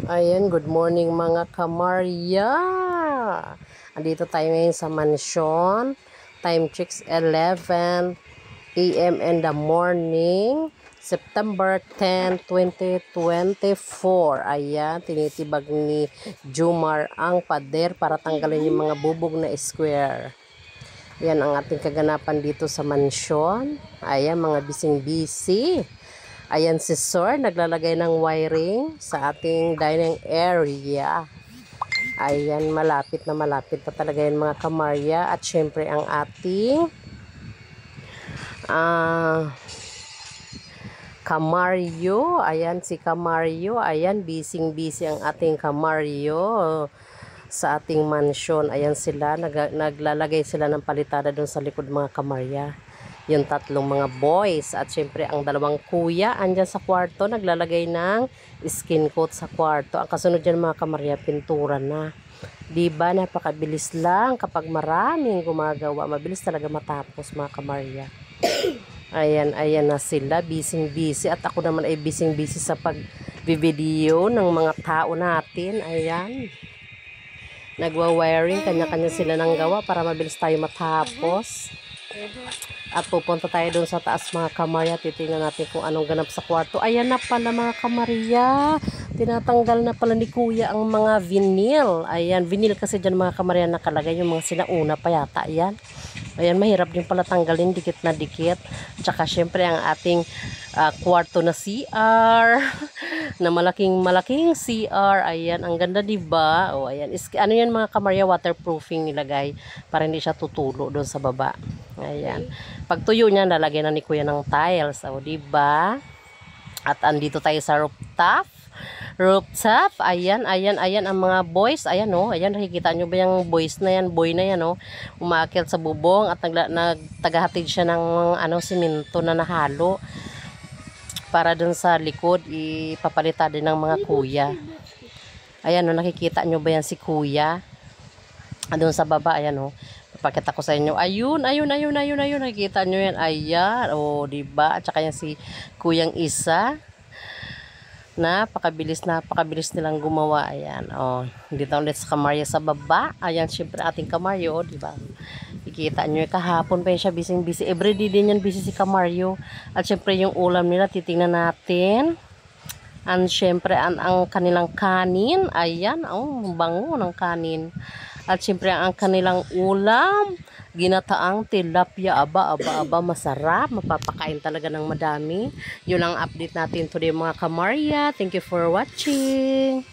Ayan, good morning mga kamarya. Andito tayo ngayon sa mansyon. Time checks 11 a.m. in the morning. September 10, 2024. Ayan, tinitibag ni Jumar ang pader para tanggalin yung mga bubog na square. Yan ang ating kaganapan dito sa mansyon. Ayan, mga bising-busy. Ayan si Sir, naglalagay ng wiring sa ating dining area. Ayan, malapit na talaga yan mga kamarya. At syempre ang ating Kamaryo. Ayan si Kamaryo. Ayan, busy ang ating Kamaryo sa ating mansyon. Ayan sila, naglalagay sila ng palitada doon sa likod mga kamarya. Yung tatlong mga boys at syempre ang dalawang kuya andyan sa kwarto naglalagay ng skin coat sa kwarto. Ang kasunod dyan mga kamarya, pintura na. Diba, napakabilis lang kapag maraming gumagawa, mabilis talaga matapos mga kamarya. Ayan na sila, busy at ako naman ay busy sa pag-video ng mga tao natin. Ayan, nagwa-wiring, kanya-kanya sila ng gawa para mabilis tayo matapos. At pupunta tayo doon sa taas mga kamarya. Titingnan natin kung anong ganap sa kwarto. Ayan na pala mga kamarya. Tinatanggal na pala ni kuya ang mga vinyl. Ayan, vinyl kasi dyan mga kamarya nakalagay. Yung mga sinauna pa yata. Ayan, mahirap din pala tanggalin. Dikit na dikit. Tsaka syempre ang ating kwarto na CR. Na malaking CR. Ayan, ang ganda diba? O ayan, ano yan mga kamarya, waterproofing nilagay para hindi siya tutulo doon sa baba. Ayan. Pag tuyo niya, lalagyan na ni kuya ng tiles. O, diba? At andito tayo sa rooftop. Ayan ang mga boys. Ayan, oh. Ayan, nakikita nyo ba yung boys na yan? Boy na yan, oh. Umakyat sa bubong at nagtagahatid siya ng simento na nahalo. Para dun sa likod, ipapalita din ng mga kuya. Ayan, oh. Nakikita nyo ba yan si kuya? Doon sa baba, ayan, oh. Pakita ko sa inyo. Ayun. Nakikita nyo yan. Ayan. O, diba? At saka yan si Kuyang Isa. Napakabilis nilang gumawa. Ayan. O, dito ulit sa kamarya sa baba. Ayan, syempre ating kamaryo. Diba? Ikita nyo. Kahapon pa yun siya busy. Everyday din yan busy si kamaryo. At syempre yung ulam nila, titingnan natin. And syempre ang kanilang kanin. Ayan. Oh, bango ng kanin. At syempre ang kanilang ulam, ginataang tilapia. Aba, masarap. Mapapakain talaga ng madami. Yun ang update natin today mga kamarya. Thank you for watching.